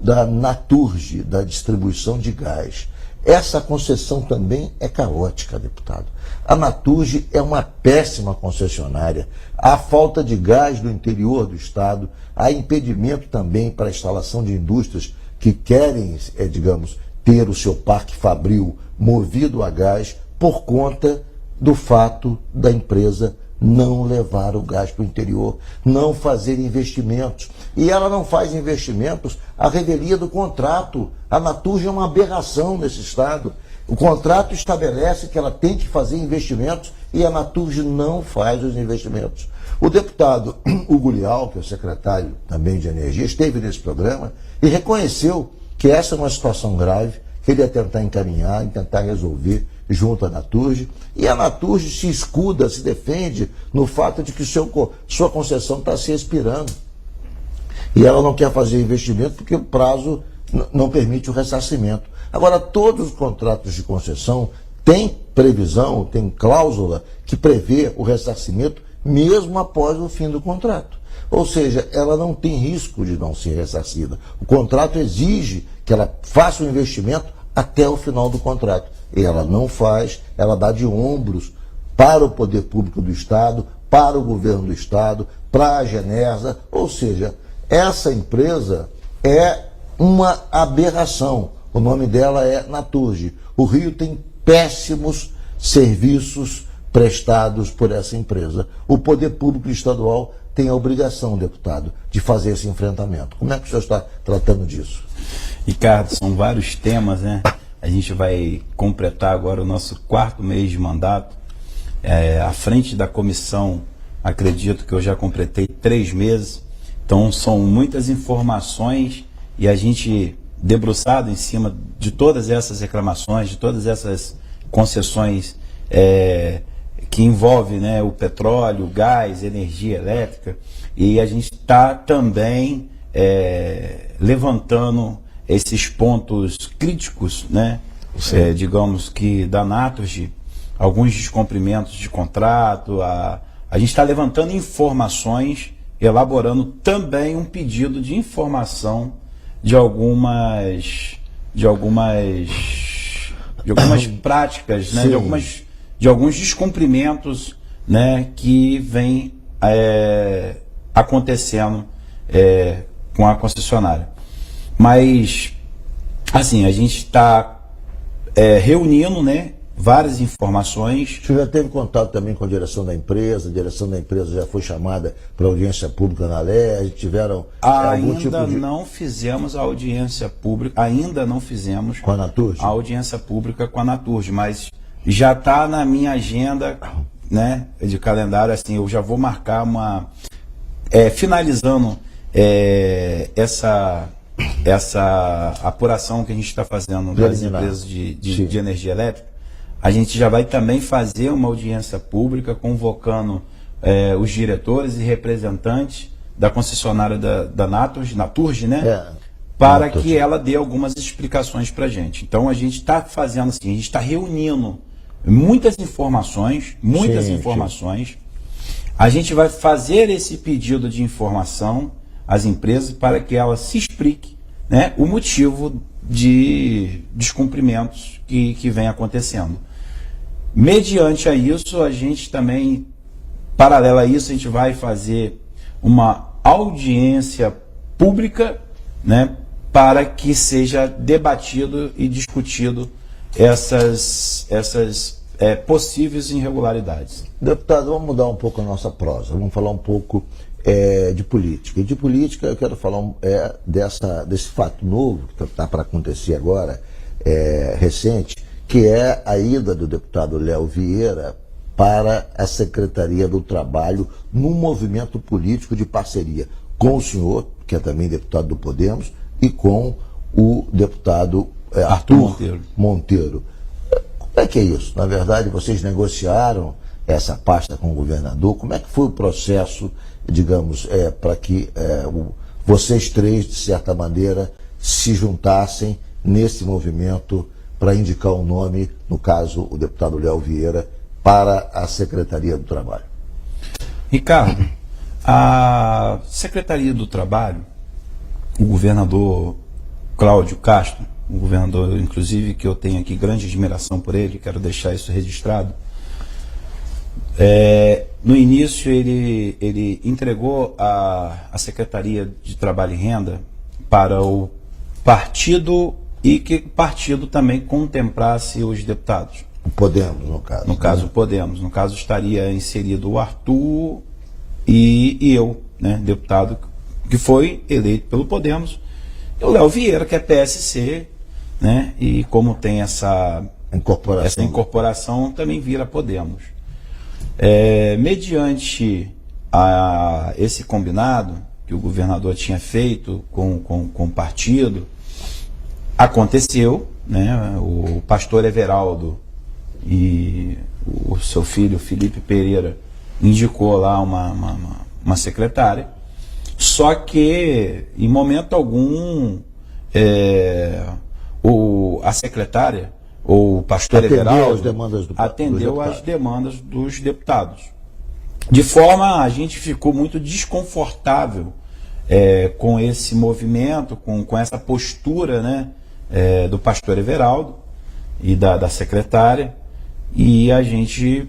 da Naturge, da distribuição de gás. essa concessão também é caótica, deputado. A Naturgy é uma péssima concessionária. Há falta de gás no interior do estado, há impedimento também para a instalação de indústrias que querem, digamos, ter o seu parque fabril movido a gás por conta do fato da empresa não levar o gás para o interior, não fazer investimentos. E ela não faz investimentos à revelia do contrato. A Naturgy é uma aberração nesse estado. O contrato estabelece que ela tem que fazer investimentos e a Naturgy não faz os investimentos. O deputado Hugo Leal, que é o secretário também de Energia, esteve nesse programa e reconheceu que essa é uma situação grave, que ele ia tentar encaminhar e tentar resolver junto à Naturgy. E a Naturgy se escuda, se defende no fato de que sua concessão está se expirando. E ela não quer fazer investimento porque o prazo não permite o ressarcimento. Agora, todos os contratos de concessão têm previsão, tem cláusula que prevê o ressarcimento mesmo após o fim do contrato. Ou seja, ela não tem risco de não ser ressarcida. O contrato exige que ela faça o investimento até o final do contrato. E ela não faz, ela dá de ombros para o poder público do Estado, para o governo do Estado, para a Genersa. Ou seja, essa empresa é uma aberração. O nome dela é Naturgy. O Rio tem péssimos serviços prestados por essa empresa. O poder público estadual tem a obrigação, deputado, de fazer esse enfrentamento. Como é que o senhor está tratando disso?
Ricardo, são vários temas, né? A gente vai completar agora o nosso 4º mês de mandato. À frente da comissão, acredito que eu já completei 3 meses. Então, são muitas informações e a gente, debruçado em cima de todas essas reclamações, de todas essas concessões que envolvem, né, o petróleo, o gás, energia elétrica, e a gente está também levantando esses pontos críticos, né, digamos que da Naturgy, alguns descumprimentos de contrato, a gente está levantando informações, elaborando também um pedido de informação de algumas práticas, né, de alguns descumprimentos, né, que vem acontecendo com a concessionária. Mas, assim, a gente está reunindo, né, várias informações.
O senhor já teve contato também com a direção da empresa já foi chamada para audiência pública na LERJ, tiveram algum tipo de...
Ainda não fizemos a audiência pública,
com a Naturgy?
A audiência pública com a Naturgy, mas já está na minha agenda, né, de calendário, assim, eu já vou marcar finalizando essa apuração que a gente está fazendo das empresas de energia elétrica. A gente já vai também fazer uma audiência pública convocando os diretores e representantes da concessionária da Naturgy, né? Para que ela dê algumas explicações para a gente. Então a gente está fazendo assim, a gente está reunindo muitas informações. A gente vai fazer esse pedido de informação às empresas para que ela se explique, né, o motivo de descumprimentos que vem acontecendo. Mediante a isso, a gente também, paralelo a isso, a gente vai fazer uma audiência pública, né, para que seja debatido e discutido essas possíveis irregularidades.
Deputado, vamos mudar um pouco a nossa prosa, vamos falar um pouco de política. E de política eu quero falar desse fato novo que está para acontecer agora, recente, que é a ida do deputado Léo Vieira para a Secretaria do Trabalho num movimento político de parceria com o senhor, que é também deputado do Podemos, e com o deputado Arthur Monteiro. Como é que é isso? Na verdade, vocês negociaram essa pasta com o governador? Como é que foi o processo, digamos, para que vocês três, de certa maneira, se juntassem nesse movimento para indicar um nome, no caso, o deputado Léo Vieira, para a Secretaria do Trabalho?
Ricardo, a Secretaria do Trabalho, o governador Cláudio Castro, um governador, inclusive, que eu tenho aqui grande admiração por ele, quero deixar isso registrado. No início, ele entregou a Secretaria de Trabalho e Renda para o partido e que o partido também contemplasse os deputados.
O Podemos, no caso.
No caso, o Podemos. No caso, estaria inserido o Arthur e eu, né, deputado que foi eleito pelo Podemos, e o Léo Vieira, que é PSC, né, e como tem essa incorporação também vira Podemos. Mediante esse combinado que o governador tinha feito com o partido, aconteceu, né, o pastor Everaldo e o seu filho Felipe Pereira indicou lá uma secretária, só que em momento algum a secretária ou o pastor Everaldo atendeu às demandas dos deputados. De forma, a gente ficou muito desconfortável com esse movimento, com essa postura, né, do pastor Everaldo e da secretária, e a gente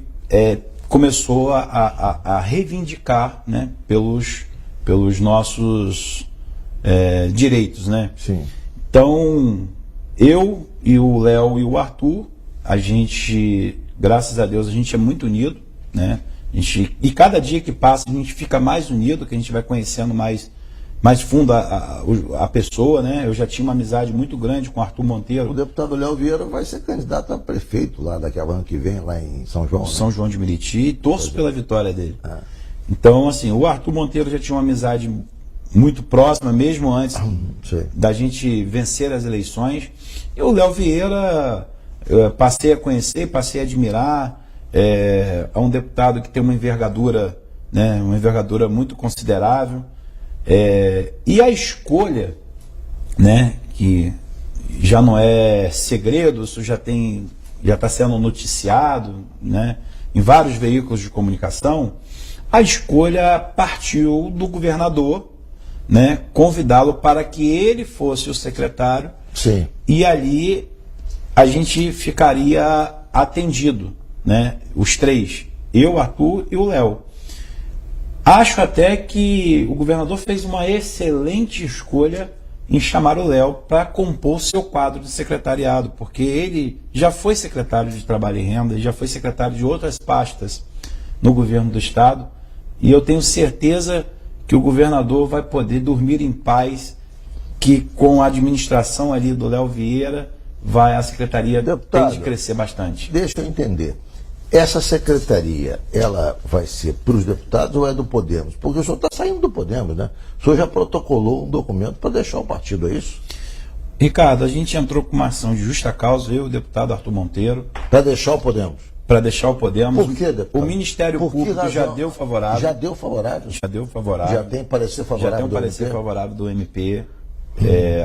começou a reivindicar, né, pelos nossos direitos, né?
Sim.
Então, eu e o Léo e o Arthur, a gente, graças a Deus, a gente é muito unido, né? E cada dia que passa a gente fica mais unido, que a gente vai conhecendo mais fundo a pessoa, né? Eu já tinha uma amizade muito grande com o Arthur Monteiro.
O deputado Léo Vieira vai ser candidato a prefeito lá daqui a ano que vem, lá em São João.
São João de Meriti, e torço pela vitória dele. Então, assim, o Arthur Monteiro já tinha uma amizade muito próxima, mesmo antes da gente vencer as eleições. E o Léo Vieira, eu passei a conhecer, passei a admirar. É um deputado que tem uma envergadura, né, uma envergadura muito considerável. E a escolha, né, que já não é segredo, isso já está sendo noticiado, né, em vários veículos de comunicação. A escolha partiu do governador, né, convidá-lo para que ele fosse o secretário.
Sim.
E ali a gente ficaria atendido, né, os três, eu, Arthur e o Léo. Acho até que o governador fez uma excelente escolha em chamar o Léo para compor seu quadro de secretariado, porque ele já foi secretário de Trabalho e Renda, já foi secretário de outras pastas no governo do estado, e eu tenho certeza que o governador vai poder dormir em paz, que com a administração ali do Léo Vieira, a secretaria tem de crescer bastante.
Deixa eu entender. Essa secretaria, ela vai ser para os deputados ou é do Podemos? Porque o senhor está saindo do Podemos, né? O senhor já protocolou um documento para deixar o partido, é isso?
Ricardo, a gente entrou com uma ação de justa causa, eu e o deputado Arthur Monteiro.
Para deixar o Podemos?
Para deixar o Podemos.
Por quê, deputado?
O Ministério Público já deu favorável.
Já deu favorável?
Já deu favorável.
Já tem parecer favorável?
Já tem um parecer favorável do MP,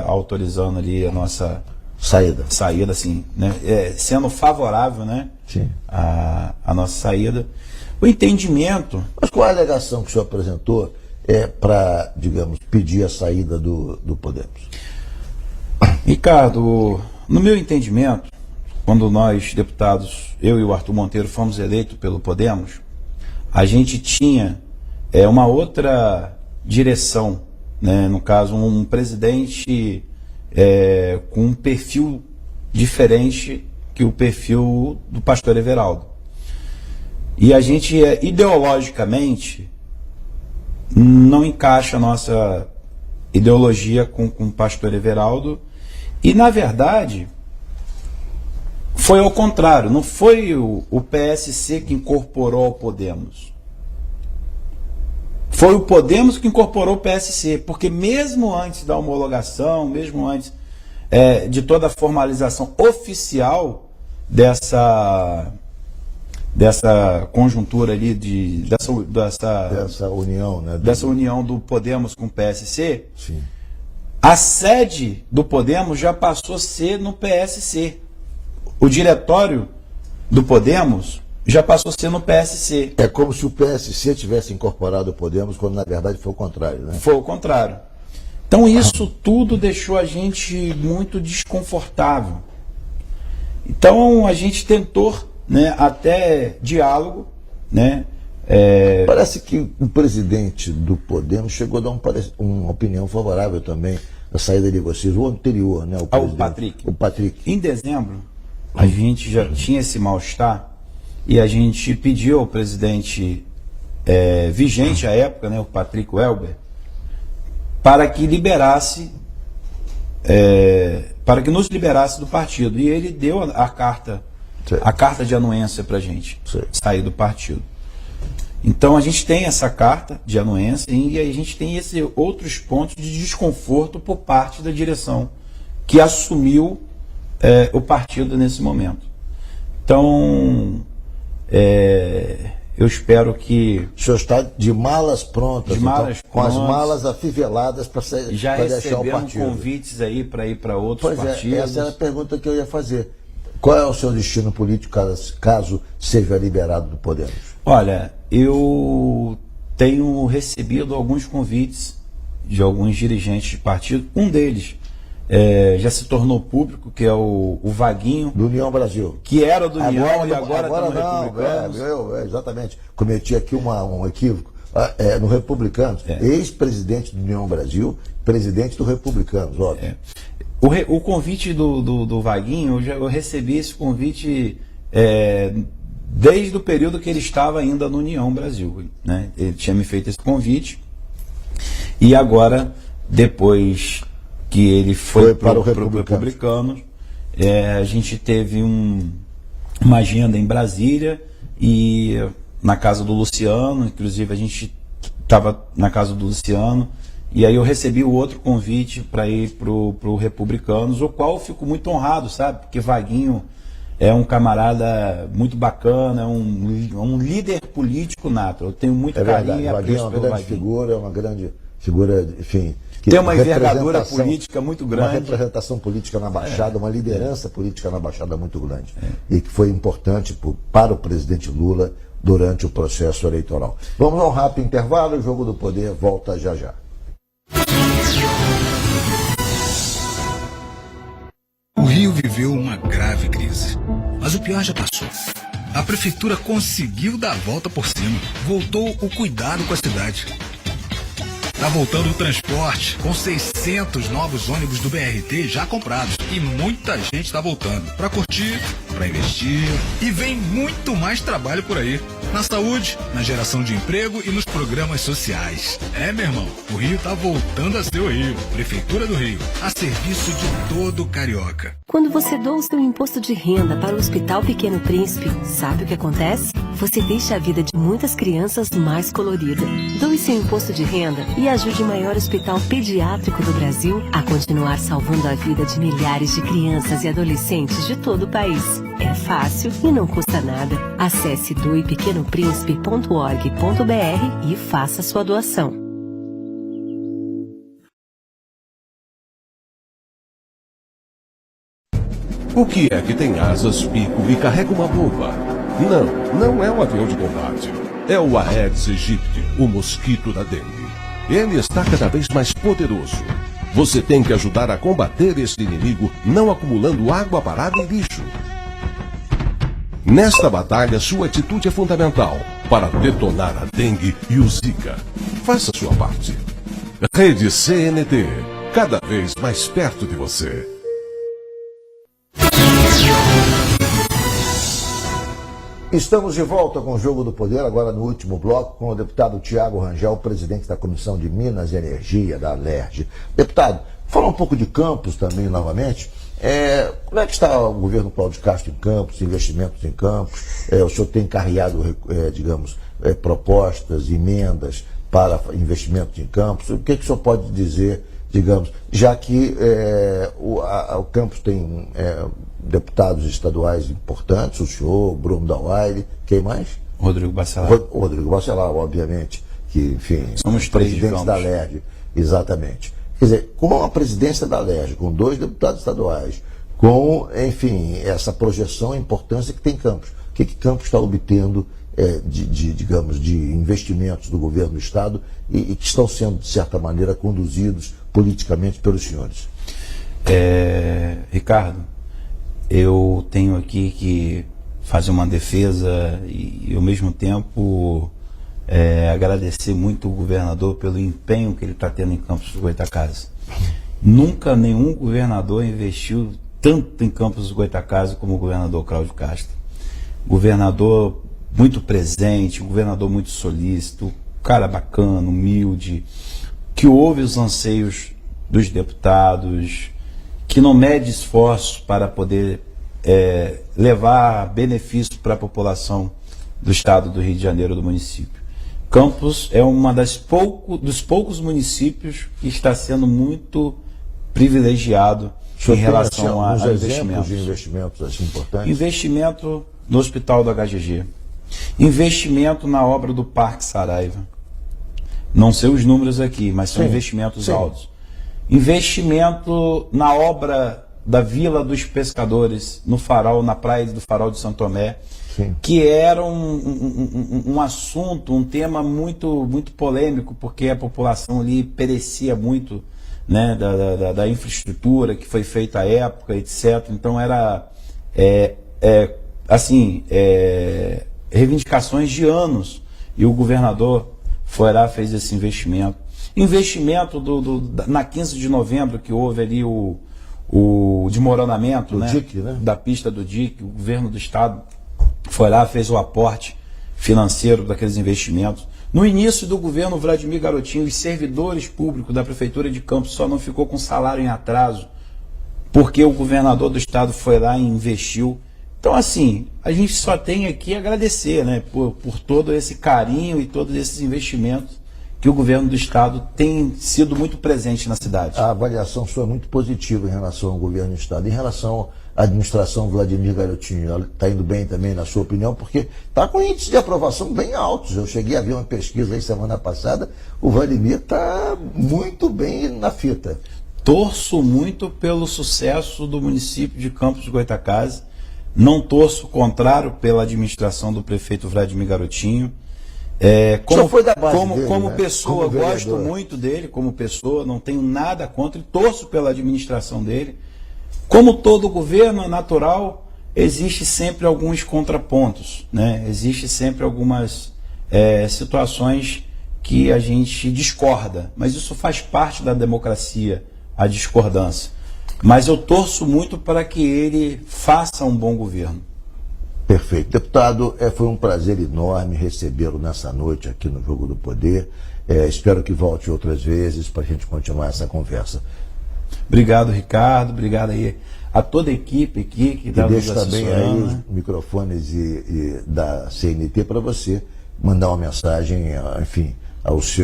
autorizando ali a nossa saída, assim, né? Sendo favorável, né?
Sim.
A nossa saída. O entendimento.
Mas qual a alegação que o senhor apresentou para, digamos, pedir a saída do Podemos?
Ricardo, no meu entendimento, quando nós, deputados, eu e o Arthur Monteiro, fomos eleitos pelo Podemos, a gente tinha uma outra direção, né? No caso, um presidente com um perfil diferente que o perfil do pastor Everaldo. E a gente, ideologicamente, não encaixa a nossa ideologia com o pastor Everaldo. E, na verdade, foi ao contrário. Não foi o PSC que incorporou ao Podemos. Foi o Podemos que incorporou o PSC, porque mesmo antes da homologação, mesmo antes de toda a formalização oficial dessa conjuntura ali, dessa
união, né?
Dessa união do Podemos com o PSC,
sim,
a sede do Podemos já passou a ser no PSC. O diretório do Podemos já passou a ser no PSC.
É como se o PSC tivesse incorporado o Podemos, quando na verdade foi o contrário, né?
Foi o contrário. Então isso tudo deixou a gente muito desconfortável. Então a gente tentou, né, até diálogo, né?
Parece que o presidente do Podemos chegou a dar uma opinião favorável também à saída de vocês, o anterior, né? O Patrick.
Em dezembro, a gente já tinha esse mal-estar e a gente pediu ao presidente vigente à época, né, o Patrick Welber, para que liberasse, para que nos liberasse do partido. E ele deu a carta de anuência para a gente sair do partido. Então a gente tem essa carta de anuência e a gente tem esses outros pontos de desconforto por parte da direção que assumiu o partido nesse momento. Então eu espero que...
O senhor está de malas prontas, com as malas afiveladas para deixar o partido.
Já recebemos convites aí para ir para outros partidos.
Essa era a pergunta que eu ia fazer. Qual é o seu destino político caso seja liberado do Podemos?
Olha, eu tenho recebido alguns convites de alguns dirigentes de partido. Um deles já se tornou público, que é o Vaguinho.
Do União Brasil.
Que era do União e agora está no Republicanos.
Exatamente. Cometi aqui um equívoco. No Republicanos. Ex-presidente do União Brasil, presidente do Republicanos, óbvio.
O convite do Vaguinho, eu recebi esse convite desde o período que ele estava ainda no União Brasil, né? Ele tinha me feito esse convite e agora, depois que ele foi para o Republicanos, a gente teve uma agenda em Brasília e na casa do Luciano, inclusive a gente estava na casa do Luciano. E aí eu recebi o outro convite para ir para o Republicanos, o qual eu fico muito honrado, sabe? Porque Vaguinho é um camarada muito bacana, é um líder político nato. Eu tenho muito carinho e
Vaguinho
apreço
é uma
pelo
grande
Vaguinho.
figura, é uma grande figura, enfim...
Tem uma envergadura política muito grande.
Uma representação política na Baixada, uma liderança política na Baixada muito grande. E que foi importante para o presidente Lula durante o processo eleitoral. Vamos a um rápido intervalo, o Jogo do Poder volta já já.
O Rio viveu uma grave crise, mas o pior já passou. A prefeitura conseguiu dar a volta por cima, voltou o cuidado com a cidade. Tá voltando o transporte, com 600 novos ônibus do BRT já comprados. E muita gente tá voltando para curtir, para investir. E vem muito mais trabalho por aí. Na saúde, na geração de emprego e nos programas sociais. Meu irmão, o Rio tá voltando a ser o Rio. Prefeitura do Rio, a serviço de todo carioca.
Quando você doa o seu imposto de renda para o Hospital Pequeno Príncipe, sabe o que acontece? Você deixa a vida de muitas crianças mais colorida. Doe seu imposto de renda e ajude o maior hospital pediátrico do Brasil a continuar salvando a vida de milhares de crianças e adolescentes de todo o país. É fácil e não custa nada. Acesse doepequenopríncipe.org.br e faça sua doação.
O que é que tem asas, pico e carrega uma bomba? Não é um avião de combate. É o Aedes aegypti, o mosquito da dengue. Ele está cada vez mais poderoso. Você tem que ajudar a combater este inimigo, não acumulando água parada e lixo. Nesta batalha, sua atitude é fundamental para detonar a dengue e o Zika. Faça sua parte. Rede CNT, cada vez mais perto de você.
Estamos de volta com o Jogo do Poder, agora no último bloco, com o deputado Tiago Rangel, presidente da Comissão de Minas e Energia, da Alerj. Deputado, falar um pouco de Campos também, novamente. Como é que está o governo Cláudio Castro em Campos, investimentos em Campos? O senhor tem carreado, propostas, emendas para investimentos em Campos? O que o senhor pode dizer, digamos, já que o Campos tem deputados estaduais importantes, o senhor, Bruno Dauaire, quem mais?
Rodrigo Bacelar.
Rodrigo Bacelar, obviamente, que, enfim,
somos
presidentes da Alerj, exatamente. Quer dizer, com a presidência da Alerj, com 2 deputados estaduais, com, enfim, essa projeção, a importância que tem Campos. O que Campos está obtendo digamos, de investimentos do governo do Estado e que estão sendo, de certa maneira, conduzidos politicamente pelos senhores.
Ricardo, eu tenho aqui que fazer uma defesa e ao mesmo tempo agradecer muito o governador pelo empenho que ele está tendo em Campos dos Goytacazes. Nunca nenhum governador investiu tanto em Campos dos Goytacazes como o governador Cláudio Castro. Governador muito presente, governador muito solícito, cara bacana, humilde, que ouve os anseios dos deputados, que não mede esforços para poder levar benefício para a população do estado do Rio de Janeiro, do município. Campos é uma dos poucos municípios que está sendo muito privilegiado em relação a investimentos.
De investimentos assim importantes?
Investimento no Hospital do HGG. Investimento na obra do Parque Saraiva. Não sei os números aqui, mas são investimentos altos. Investimento na obra da Vila dos Pescadores, no Farol, na praia do Farol de Santo Tomé, que era um assunto, um tema muito, muito polêmico, porque a população ali perecia muito, né, da infraestrutura que foi feita à época, etc. Então era reivindicações de anos, e o governador foi lá, fez esse investimento. Investimento na 15 de novembro, que houve ali o desmoronamento, né,
DIC, né?
Da pista do DIC, o governo do estado foi lá, fez o aporte financeiro daqueles investimentos. No início do governo Vladimir Garotinho, os servidores públicos da Prefeitura de Campos só não ficou com salário em atraso, porque o governador do estado foi lá e investiu. Então, assim, a gente só tem aqui a agradecer, né, por todo esse carinho e todos esses investimentos que o governo do estado tem sido muito presente na cidade.
A avaliação sua é muito positiva em relação ao governo do estado. Em relação à administração Vladimir Garotinho, ela está indo bem também, na sua opinião, porque está com índices de aprovação bem altos. Eu cheguei a ver uma pesquisa aí semana passada, o Vladimir está muito bem na fita.
Torço muito pelo sucesso do município de Campos dos Goytacazes. Não torço o contrário pela administração do prefeito Vladimir Garotinho. Como pessoa, gosto muito dele, como pessoa, não tenho nada contra e torço pela administração dele. Como todo governo natural, existe sempre alguns contrapontos, né? Existe sempre algumas situações que a gente discorda, mas isso faz parte da democracia, a discordância. Mas eu torço muito para que ele faça um bom governo.
Perfeito. Deputado, foi um prazer enorme recebê-lo nessa noite aqui no Jogo do Poder. Espero que volte outras vezes para a gente continuar essa conversa.
Obrigado, Ricardo. Obrigado aí a toda a equipe aqui que está nos assessorando.
Deixo também aí os microfones da CNT para você mandar uma mensagem, enfim, aos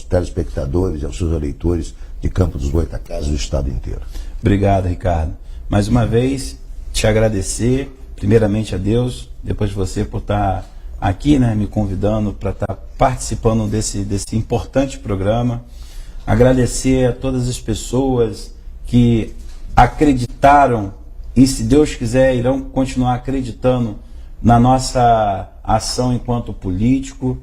telespectadores e aos seus eleitores de Campos dos Goytacazes do estado inteiro.
Obrigado, Ricardo. Mais uma vez, te agradecer, primeiramente a Deus, depois de você por estar aqui, né, me convidando para estar participando desse importante programa. Agradecer a todas as pessoas que acreditaram e, se Deus quiser, irão continuar acreditando na nossa ação enquanto político,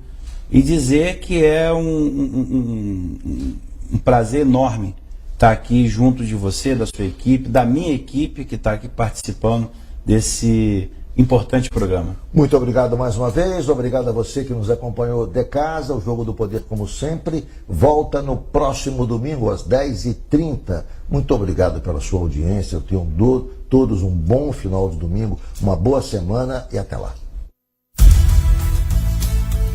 e dizer que é um prazer enorme estar aqui junto de você, da sua equipe, da minha equipe que está aqui participando desse importante programa.
Muito obrigado mais uma vez, obrigado a você que nos acompanhou de casa. O Jogo do Poder, como sempre, volta no próximo domingo às 10h30. Muito obrigado pela sua audiência. Eu tenho todos um bom final de domingo, uma boa semana e até lá.